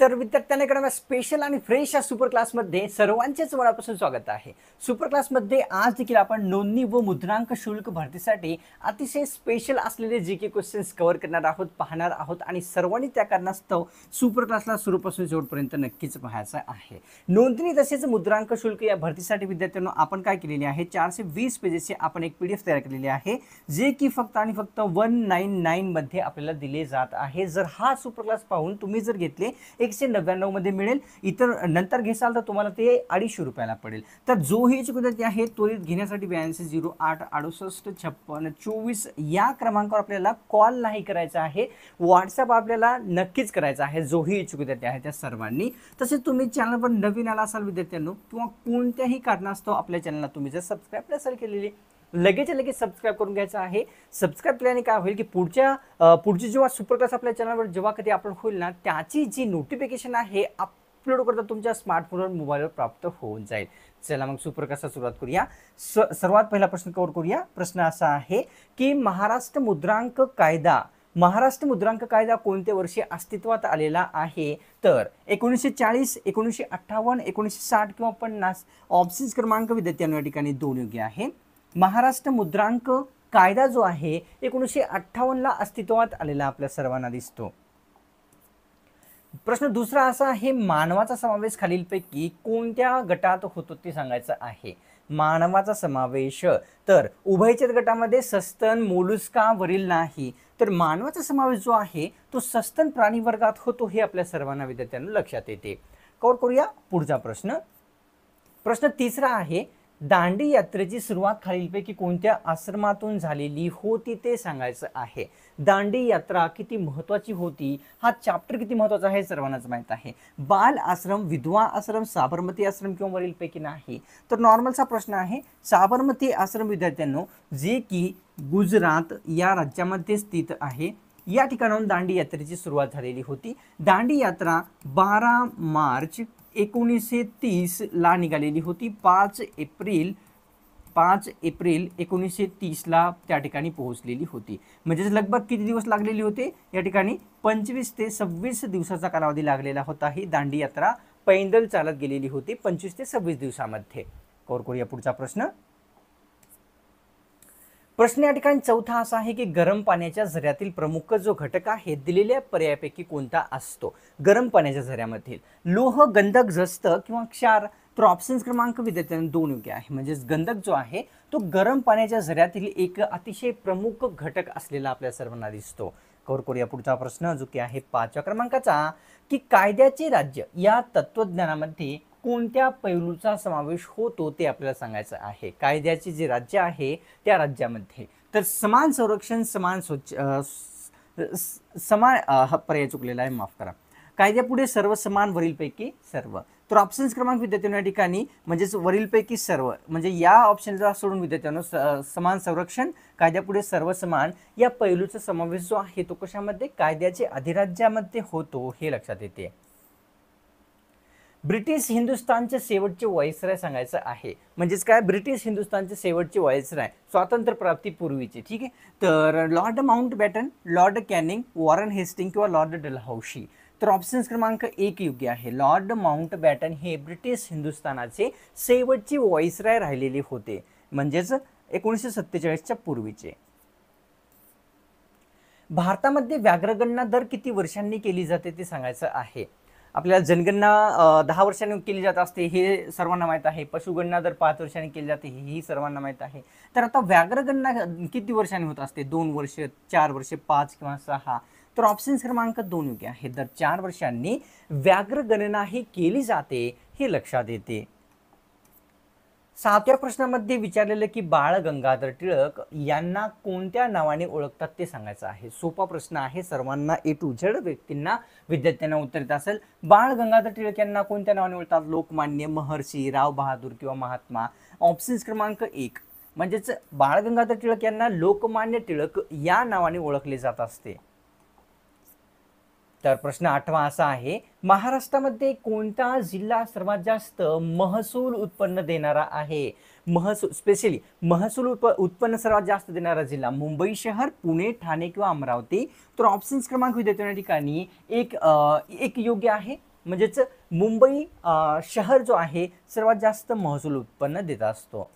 तर विद्यार्थ्यांना स्पेशल आणि फ्रेश या सुपर क्लासमध्ये सर्वांचेच मनापासून स्वागत आहे। सुपर क्लासमध्ये आज देखील आपण नोंदणी व मुद्रांक शुल्क भरतीसाठी अतिशय स्पेशल असलेले जीके क्वेश्चन्स कव्हर करणार आहोत, पाहणार आहोत आणि सर्वांनी त्या कारणास्तव सुपर क्लासला सुरूपासून शेवटपर्यंत नक्कीच पाहायचं आहे। नोंदणी तसेच मुद्रांक शुल्क या भरतीसाठी विद्यार्थ्यांनो आपण काय केलेले आहे, 420 पेजेसचे आपण एक पीडीएफ तयार केलेली आहे, जे की फक्त आणि फक्त 199 मध्ये आपल्याला दिले जात आहे। जर हा सुपर क्लास पाहून तुम्ही जर घेतले 199 मध्ये मिळेल, इतर नंतर घेसाल तर तुम्हाला ते 250 रुपयाला पडेल। तर जो ही विद्यार्थी आहे त्वरित घेण्यासाठी 82 08 68 56 24 या क्रमांकावर आपल्याला कॉल नाही करायचा आहे, व्हॉट्सअप आपल्याला नक्कीच करायचा आहे। जो ही इच्छुक विद्यार्थी आहे त्या सर्वांनी। तसेच तुम्ही चॅनलवर नवीन आला असाल विद्यार्थ्यांनो किंवा कोणत्याही कारणास्तव आपल्या चॅनलला तुम्ही जर सबस्क्राइब नसेल केलेली लगेच सबस्क्राइब करून घ्यायचं आहे। सबस्क्राइब केल्याने काय होईल की पुढची जेव्हा सुपर क्लास आपल्या चॅनलवर जेव्हा कधी अपलोड होईल ना, त्याची जी नोटिफिकेशन आहे अपलोड करता तुमच्या स्मार्टफोनवर मोबाईलवर प्राप्त होऊन जाईल। चला मग सुपर क्लासला सुरुवात करूया। सर्वात पहिला प्रश्न कव्हर करूया। प्रश्न असा आहे की महाराष्ट्र मुद्रांक कायदा कोणत्या वर्षी अस्तित्वात आलेला आहे? तर 1940, 1958, 1960 किंवा 50। ऑप्शन्स क्रमांक विद्यार्थ्यांना या ठिकाणी दोन योग्य आहे। महाराष्ट्र मुद्रांक कायदा जो आहे 1958 ला अस्तित्वात आलेला आपल्या सर्वांना दिसतो। प्रश्न दुसरा असा आहे, मानवाचा समावेश खालीलपैकी कोणत्या गटात होतो ते सांगायचं आहे। मानवाचा समावेश तर उभयचर गटामध्ये सस्तन मोलुस्का वरील नाही, तर मानवाचा समावेश जो आहे तो सस्तन प्राणी वर्गात होतो, हे आपल्या सर्वांना विद्यार्थ्यांना लक्षात येते। कव्हर करूया पुढचा प्रश्न। प्रश्न तिसरा आहे, दांडी यात्रेची सुरुवात खालीलपैकी कोणत्या आश्रमातून झालेली होती ते सांगायचं आहे। दांडी यात्रा किती महत्त्वाची होती, हा चॅप्टर किती महत्त्वाचा आहे सर्वांनाच माहित आहे। बाल आश्रम, विधवा आश्रम, साबरमती आश्रम किंवा वरीलपैकी नाही, तर नॉर्मलचा प्रश्न आहे साबरमती आश्रम विद्यार्थ्यांनो, जे की गुजरात या राज्यामध्ये स्थित आहे। या ठिकाणाहून दांडी यात्रेची सुरुवात झालेली होती। दांडी यात्रा 12 मार्च 1930 ला निघालेली होती। 5 एप्रिल 1930 ला त्या ठिकाणी पोहोचलेली होती। म्हणजे लगभग किती दिवस लागलेले होते या ठिकाणी? 25 ते 26 दिवसाचा कालावधी लागलेला होता। ही दांडी यात्रा पैदल चालत गेलेली होती 25 ते 26 दिवसामध्ये। कव्हर करूया पुढचा प्रश्न। प्रश्न या ठिकाणी चौथा असा आहे की गरम पाण्याच्या झऱ्यातील प्रमुख जो घटक आहे दिलेल्या पर्यायापैकी कोणता असतो? गरम पाण्याच्या झऱ्यामधील लोह, गंधक, जस्त किंवा क्षार? तर ऑप्शन्स क्रमांक विद्यार्थ्यांना दोन योग्य आहे। म्हणजे गंधक जो आहे तो गरम पाण्याच्या झऱ्यातील एक अतिशय प्रमुख घटक असलेला आपल्या सर्वांना दिसतो। कव्हर करूया पुढचा प्रश्न जो की आहे 5व्या क्रमांकाचा, की कायद्याचे राज्य या तत्वज्ञानामध्ये कोणत्या पैलूचा समावेश होतो ते आपल्याला सांगायचं आहे। कायद्याचे जे राज्य आहे त्या राज्यामध्ये तर समान संरक्षण, पर्याय चुकलेला आहे, माफ करा। कायद्यापुढे सर्व समान, वरीलपैकी सर्व। तर ऑप्शन्स क्रमांक विद्यार्थ्यांना या ठिकाणी म्हणजेच वरीलपैकी सर्व, म्हणजे या ऑप्शनला सोडून विद्यार्थ्यांना समान संरक्षण, कायद्यापुढे सर्व समान या पैलूचा समावेश जो आहे तो कशामध्ये? कायद्याचे अधिराज्यामध्ये होतो, हे लक्षात येते। ब्रिटिश हिंदुस्थानचे शेवटचे व्हाईसराय सांगायचं आहे। म्हणजेच काय? ब्रिटिश हिंदुस्थानचे शेवटचे व्हाईसराय स्वातंत्र्य प्राप्तीपूर्वीचे, ठीक आहे। तर lord Mountbatten, lord Canning, Warren Hasting किंवा लॉर्ड डलहौसी? तर ऑप्शन्स क्रमांक 1 योग्य आहे। लॉर्ड माउंटबॅटन हे ब्रिटिश हिंदुस्थानाचे शेवटचे व्हाईसराय राहिलेले होते, म्हणजेच 1947च्या पूर्वीचे। भारतामध्ये व्याघ्रगणना दर किती वर्षांनी केली जाते ते सांगायचं आहे। आपल्याला जनगणना 10 वर्षांनी केली जात असते, हे सर्वांना माहीत आहे। पशुगणना दर 5 वर्षांनी केली जाते, ही सर्वांना माहीत आहे। तर आता व्याघ्रगणना किती वर्षांनी होत असते? 2 वर्ष, 4 वर्ष, 5 किंवा 6? तर ऑप्शन्स क्रमांक 2 योग्य आहे। दर 4 वर्षांनी व्याघ्रगणना ही केली जाते, हे लक्षात येते। 7व्या प्रश्नामध्ये विचारलेलं की बाळ गंगाधर टिळक यांना कोणत्या नावाने ओळखतात ते सांगायचं आहे। सोपा प्रश्न आहे, सर्वांना ए टू झेड व्यक्तींना विद्यार्थ्यांना उत्तर येत असेल। बाळ गंगाधर टिळक यांना कोणत्या नावाने ओळखतात? लोकमान्य, महर्षी, राव बहादूर किंवा महात्मा? ऑप्शन्स क्रमांक 1 म्हणजेच बाळ गंगाधर टिळक यांना लोकमान्य टिळक या नावाने ओळखले जात असते। तर प्रश्न 8वा असा आहे, महाराष्ट्रामध्ये कोणता जिल्हा सर्वात जास्त महसूल उत्पन्न देणारा आहे? स्पेशली महसूल उत्पन्न सर्वात जास्त देणारा जिल्हा मुंबई शहर, पुणे, ठाणे किंवा अमरावती? तर ऑप्शन्स क्रमांक विद्यार्थ्यांना ठिकाणी एक योग्य आहे। म्हणजेच मुंबई शहर जो आहे सर्वात जास्त महसूल उत्पन्न देत असतो.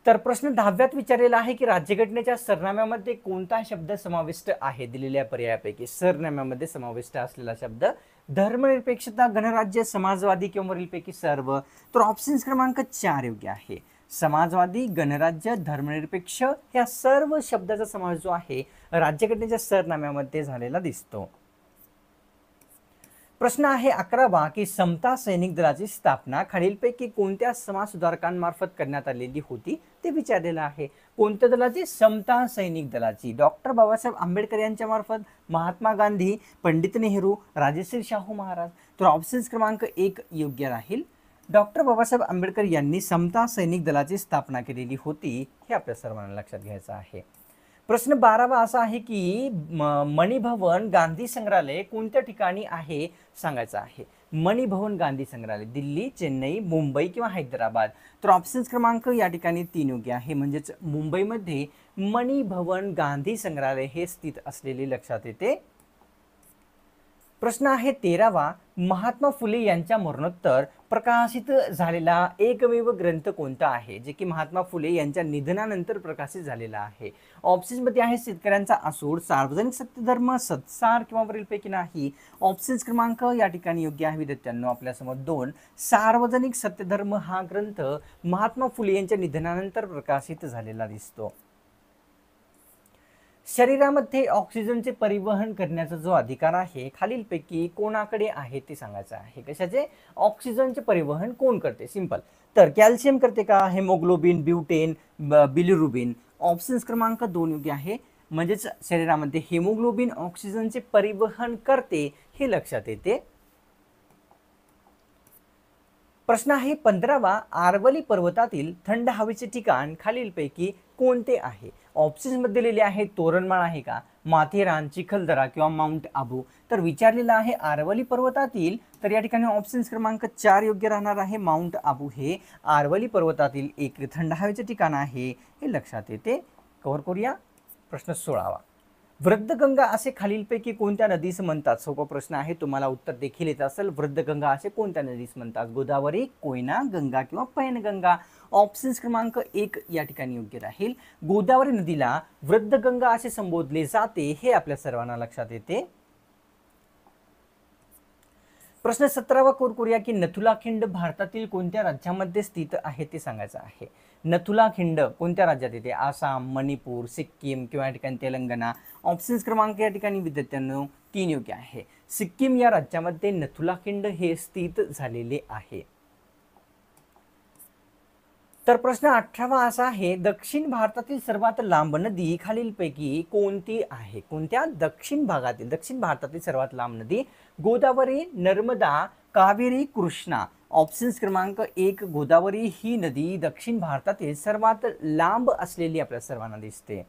तर प्रश्न 10व्यात विचारलेला आहे की राज्यघटनेच्या सरनाम्यामध्ये कोणता शब्द समाविष्ट आहे. दिलेल्या पर्यायापैकी सरनाम्यामध्ये समाविष्ट असलेला शब्द धर्मनिरपेक्षता, गणराज्य, समाजवादी किंवा वरीलपैकी सर्व. तर ऑप्शन क्रमांक 4 योग्य आहे. समाजवादी, गणराज्य, धर्मनिरपेक्ष या सर्व शब्दाचा समावेश जो आहे राज्यघटनेच्या सरनाम्यामध्ये झालेला दिसतो. प्रश्न आहे 11वा की समता सैनिक दलाची स्थापना खालीलपैकी कोणत्या समाजसुधारकांमार्फत करण्यात आलेली होती ते विचारलेलं आहे. कोणत्या दलाची? समता सैनिक दलाची. डॉक्टर बाबासाहेब आंबेडकर यांच्या मार्फत, महात्मा गांधी, पंडित नेहरू, राजश्री शाहू महाराज. तर ऑप्शन क्रमांक 1 योग्य राहील. डॉक्टर बाबासाहेब आंबेडकर यांनी समता सैनिक दलाची स्थापना केलेली होती हे आपल्या सर्वांना लक्षात घ्यायचं आहे. प्रश्न 12वा असा आहे की मणिभवन गांधी संग्रहालय कोणत्या ठिकाणी आहे सांगायचं आहे. मणिभवन गांधी संग्रहालय दिल्ली, चेन्नई, मुंबई किंवा हैदराबाद. तर ऑप्शन क्रमांक या ठिकाणी 3 योग्य आहे. म्हणजेच मुंबईमध्ये मणिभवन गांधी संग्रहालय हे स्थित असलेले लक्षात येते. प्रश्न आहे 13वा महात्मा फुले यांच्या मरणोत्तर प्रकाशित झालेला एकमेव ग्रंथ कोणता आहे जे की महात्मा फुले यांच्या निधनानंतर प्रकाशित झालेला आहे. ऑप्शन मध्ये आहे शेतकऱ्यांचा असूड, सार्वजनिक सत्यधर्म, सत्सार किंवा वरीलपैकी नाही. ऑप्शन क्रमांक या ठिकाणी योग्य आहे विद्यार्थ्यांनो आपल्यासमोर 2 सार्वजनिक सत्यधर्म हा ग्रंथ महात्मा फुले यांच्या निधनानंतर प्रकाशित झालेला दिसतो. शरीरामध्ये ऑक्सिजनचे परिवहन करण्याचा जो अधिकार आहे खालीलपैकी कोणाकडे आहे ते सांगायचं आहे. कशाचे? ऑक्सिजनचे परिवहन कोण करते? सिंपल. तर कॅल्शियम करते का? Haemoglobin, butane, bilirubin. ऑप्शन क्रमांक 2 योग्य आहे. म्हणजेच शरीरामध्ये हेमोग्लोबिन ऑक्सिजनचे परिवहन करते हे लक्षात येते. प्रश्न आहे 15वा आरवली पर्वतातील थंड हवेचे ठिकाण खालीलपैकी कोणते आहे. ऑप्शन्स मध्ये दिलेले आहे तोरणमाळ आहे का, माथेरान, चिखलदरा किंवा माउंट आबू. तर विचारलेलं आहे आरवली पर्वतातील. तर या ठिकाणी ऑप्शन क्रमांक 4 योग्य राहणार आहे. माउंट आबू हे आरवली पर्वतातील एक थंड हवेचे ठिकाण आहे हे लक्षात येते. कव्हर करूया. प्रश्न 16वा वृद्धगंगा असे खालीलपैकी कोणत्या नदीस म्हणतात. सोपा प्रश्न आहे, तुम्हाला उत्तर देखील येत असेल. वृद्धगंगा असे कोणत्या नदीस म्हणतात. गोदावरी, कोयना, गंगा किंवा पैनगंगा. ऑप्शन क्रमांक 1 या ठिकाणी योग्य राहील. गोदावरी नदीला वृद्धगंगा असे संबोधले जाते हे आपल्या सर्वांना लक्षात येते. प्रश्न 17वा करूया की नथुला खिंड भारतातील कोणत्या राज्यामध्ये स्थित आहे ते सांगायचं आहे. नथुला खिंड कोणत्या राज्यात येते. आसाम, मणिपूर, सिक्कीम किंवा या ठिकाणी तेलंगणा. ऑप्शन क्रमांक या ठिकाणी विद्यार्थ्यांनो 3 योग्य आहे. सिक्कीम या राज्यामध्ये नथुला खिंड हे स्थित झालेले आहे. तर प्रश्न 18वा असा आहे दक्षिण भारतातील सर्वात लांब नदी खालीलपैकी कोणती आहे. कोणत्या? दक्षिण भारतातील सर्वात लांब नदी गोदावरी, नर्मदा, कावेरी, कृष्णा. ऑप्शन क्रमांक 1 गोदावरी ही नदी दक्षिण भारतातील सर्वात लांब असलेली आपल्या सर्वांना दिसते.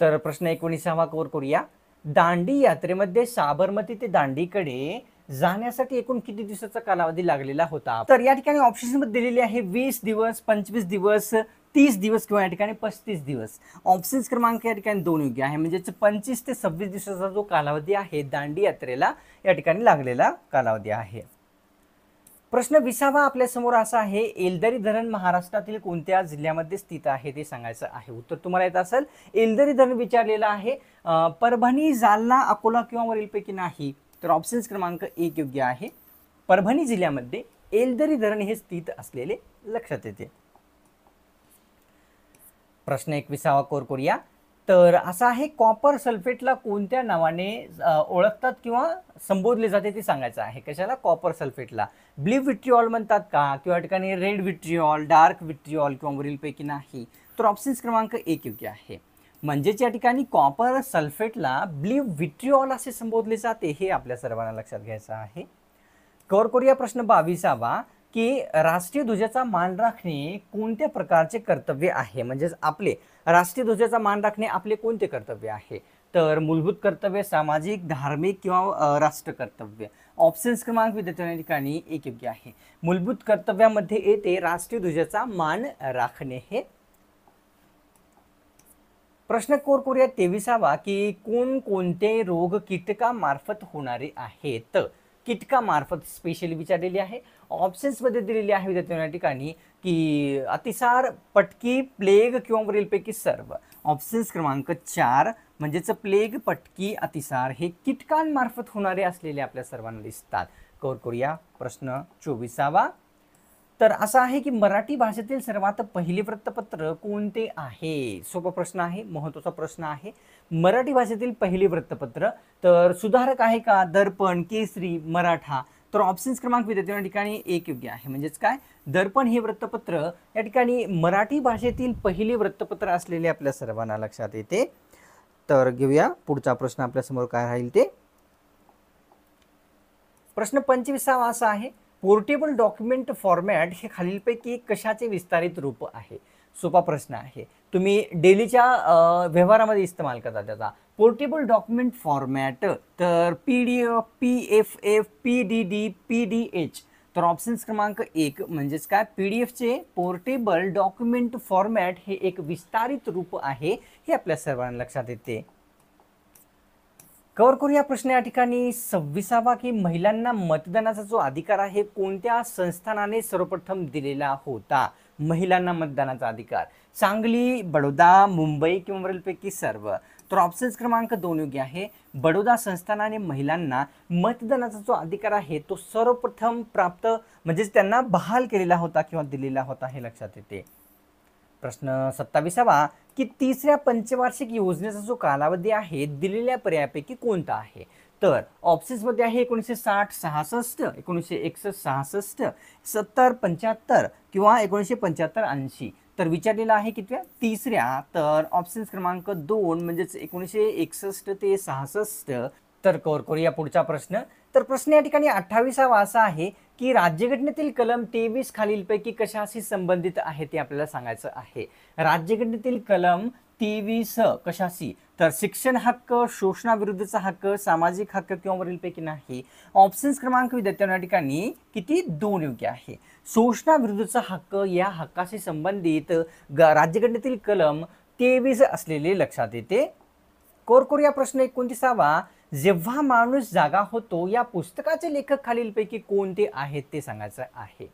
तर प्रश्न 19वा कव्हर करूया. दांडी यात्रेमध्ये साबरमती ते दांडीकडे जाण्यासाठी एकूण किती दिवसाचा कालावधी लागलेला होता. तर या ठिकाणी ऑप्शन मध्ये दिलेले आहे 20 दिवस, 25 दिवस, 30 दिवस किंवा या ठिकाणी 35 दिवस. ऑप्शन क्रमांक या ठिकाणी 2 योग्य आहे. म्हणजे 25 ते 26 दिवसाचा जो कालावधी आहे दांडी यात्रेला या ठिकाणी लागलेला कालावधी आहे. प्रश्न 20वा आपल्या समोर असा आहे एलदरी धरण महाराष्ट्रातील कोणत्या जिल्ह्यामध्ये स्थित आहे ते सांगायचं आहे. उत्तर तुम्हाला येत असेल. एलदरी धरण विचारलेलं आहे परभणी, जालना, अकोला किंवा वरीलपैकी नाही. तर ऑप्शन क्रमांक 1 योग्य आहे. परभणी जिल्ह्यामध्ये एलदरी धरण हे स्थित असलेले लक्षात येते. प्रश्न 21वा करूया. तर असा आहे कॉपर सल्फेटला कोणत्या नावाने ओळखतात किंवा संबोधले जाते ते सांगायचं आहे. कशाला? कॉपर सल्फेटला ब्ल्यू विट्रिऑल म्हणतात का किंवा ठिकाणी रेड विट्रिऑल, डार्क विट्रिऑल किंवा वरीलपैकी नाही. तर ऑप्शन क्रमांक 1 योग्य आहे. म्हणजेच या ठिकाणी कॉपर सल्फेटला ब्ल्यू विट्रिऑल असे संबोधले जाते हे आपल्या सर्वांना लक्षात घ्यायचं आहे. कव्हर करूया प्रश्न 22वा की राष्ट्रीय ध्वजाचा मान राखणे कोणत्या प्रकारचे कर्तव्य आहे. म्हणजेच आपले राष्ट्रीय ध्वजाचा मान राखणे आपले कोणते कर्तव्य आहे. तर मूलभूत कर्तव्य, सामाजिक, धार्मिक किंवा राष्ट्र कर्तव्य. ऑप्शन क्रमांक विद्यार्थ्यांच्या ठिकाणी 1 योग्य आहे. मूलभूत कर्तव्यामध्ये येते राष्ट्रीय ध्वजाचा मान राखणे हे. प्रश्न कोर करूया 23वा की कोणकोणते रोग कीटकामार्फत होणारे आहेत. कीटकामार्फत स्पेशली विचारलेली आहे. ऑप्शन्समध्ये दिलेली आहे विद्यार्थ्यांना या ठिकाणी की अतिसार, पटकी, प्लेग किंवा वरीलपैकी सर्व. ऑप्शन्स क्रमांक 4 म्हणजेच प्लेग, पटकी, अतिसार हे कीटकांमार्फत होणारे असलेले आपल्या सर्वांना दिसतात. कवर करूया प्रश्न 24वा. तर असं आहे की मराठी भाषेतील सर्वात पहिले वृत्तपत्र कोणते आहे. सोपा प्रश्न आहे, महत्त्वाचा प्रश्न आहे. मराठी भाषेतील पहिले वृत्तपत्र तर सुधारक आहे का, दर्पण, केसरी, मराठा. तर ऑप्शन्स क्रमांक विद्यार्थ्यांना ठिकाणी एक योग्य आहे. म्हणजेच काय, दर्पण हे वृत्तपत्र या ठिकाणी मराठी भाषेतील पहिले वृत्तपत्र असलेले आपल्या सर्वांना लक्षात येते. तर घेऊया पुढचा प्रश्न आपल्यासमोर काय राहील ते. प्रश्न 25वा असा आहे, पोर्टेबल डॉक्युमेंट फॉर्मॅट हे खालीलपैकी कशाचे विस्तारित रूप आहे. सोपा प्रश्न आहे, तुम्ही डेलीच्या व्यवहारामध्ये इस्तेमाल करता त्याचा. पोर्टेबल डॉक्युमेंट फॉर्मॅट तर PDF, PFF, PDD, PDH. तर ऑप्शन्स क्रमांक 1 म्हणजेच काय, PDFचे पोर्टेबल डॉक्युमेंट फॉर्मॅट हे एक विस्तारित रूप आहे हे आपल्या सर्वांना लक्षात येते. कवर करूया प्रश्न या ठिकाणी 26वा की महिलांना मतदानाचा जो अधिकार आहे कोणत्या संस्थानाने सर्वप्रथम दिलेला होता. महिलांना मतदानाचा अधिकार सांगली, बडोदा, मुंबई किंवा वरीलपैकी सर्व. तर ऑप्शन्स क्रमांक 2 योग्य आहे. बडोदा संस्थानाने महिलांना मतदानाचा जो अधिकार आहे तो सर्वप्रथम प्राप्त म्हणजेच त्यांना बहाल केलेला होता किंवा दिलेला होता हे लक्षात येते. प्रश्न 27वा की तिसऱ्या पंचवार्षिक योजनेचा जो कालावधी आहे दिलेल्या पर्यायापैकी कोणता आहे. तर ऑप्शन्समध्ये आहे 1960 66, 1961 66, 70 75 किंवा 1975 80. तर विचारलेला आहे कितव्या, तिसऱ्या. तर ऑप्शन्स क्रमांक 2 म्हणजेच 1961 ते 66. तर कवर करूया पुढचा प्रश्न. तर प्रश्न या ठिकाणी 28वा असा आहे की राज्यघटनेतील कलम 23 खालीलपैकी कशाशी संबंधित आहे ते आपल्याला सांगायचं आहे. राज्यघटनेतील कलम 23 कशाशी, तर शिक्षण हक्क, शोषणाविरुद्धचा हक्क, सामाजिक हक्क किंवा वरीलपैकी नाही. ऑप्शन्स क्रमांक विद्यार्थ्यांना ठिकाणी किती, 2 योग्य आहे. शोषणाविरुद्धचा हक्क या हक्काशी संबंधित राज्यघटनेतील कलम 23 असलेले लक्षात येते. कोर करूया प्रश्न 29वा. जेव्हा माणूस जागा होतो या पुस्तकाचे लेखक खालीलपैकी कोणते आहेत ते सांगायचं आहे.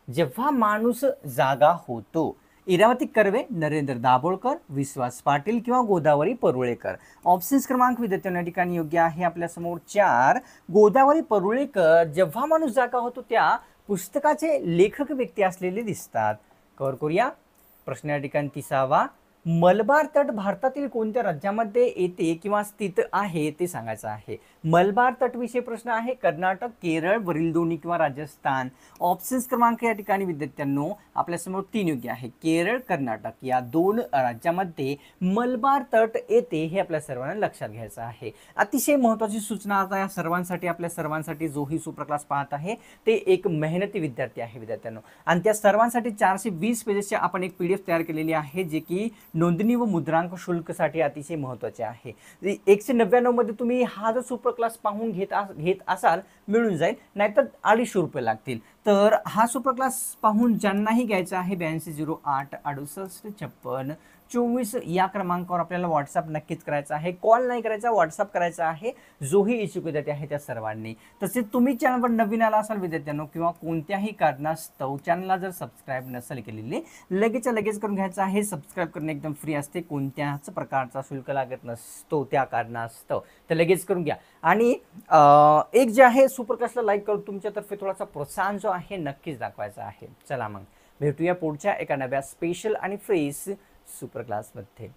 जेव्हा माणूस जागा होतो, इरावती कर्वे, नरेंद्र दाभोळकर, विश्वास पाटील किंवा गोदावरी परुळेकर. ऑप्शन्स क्रमांक विद्यार्थ्यांना ठिकाणी योग्य आहे आपल्यासमोर 4. गोदावरी परुळेकर जेव्हा माणूस जागा होतो त्या पुस्तकाचे लेखक व्यक्ती असलेले दिसतात. कव्हर करूया प्रश्न या ठिकाणी 30वा. मलबार तट भारतातील कोणत्या राज्यामध्ये येते किंवा स्थित आहे ते सांगायचं आहे. मलबार तट विषयी प्रश्न आहे. कर्नाटक, केरळ, वरील दोन्ही किंवा राजस्थान. ऑप्शन्स क्रमांक या ठिकाणी विद्यार्थ्यांनो आपल्यासमोर 3 योग्य आहे. केरळ, कर्नाटक या 2 राज्यामध्ये मलबार तट येते हे आपल्या सर्वांना लक्षात घ्यायचं आहे. अतिशय महत्त्वाची सूचना आता या सर्वांसाठी, आपल्या सर्वांसाठी जो ही सुपर क्लास पाहत आहे ते एक मेहनती विद्यार्थी आहे विद्यार्थ्यांनो, आणि त्या सर्वांसाठी 420 पेजेसची आपण एक PDF तयार केलेली आहे जे की नोंदणी व मुद्रांक शुल्कसाठी अतिशय महत्त्वाचे आहे. 199 मध्ये तुम्ही हा जो सुपर क्लास पाहून घेत असाल मिळून जाईल, नाहीतर 250 रुपये लागतील. तर हा सुपर क्लास पाहून ज्यांनाही घ्यायचा आहे 8208 68 56 24 या क्रमांकावर आपल्याला व्हॉट्सअप नक्कीच करायचा आहे. कॉल नाही करायचा, व्हॉट्सअप करायचा आहे. जोही इच्छुक विद्यार्थी आहे त्या सर्वांनी. तसेच तुम्ही चॅनलवर नवीन आला असाल विद्यार्थ्यांनो किंवा कोणत्याही कारणास्तव चॅनलला जर सबस्क्राईब नसेल केलेले, लगेच करून घ्यायचं आहे. सबस्क्राईब करणे एकदम फ्री असते, कोणत्याच प्रकारचा शुल्क लागत नसतो त्या कारणास्तव. तर लगेच करून घ्या. आणि एक जे आहे सुपर क्लासला लाईक करून तुमच्यातर्फे थोडासा प्रोत्साहन जो आहे नक्कीच दाखवायचा आहे. चला मग भेटूया पुढच्या एका नव्या स्पेशल आणि फ्रेश सुपर क्लासमध्ये.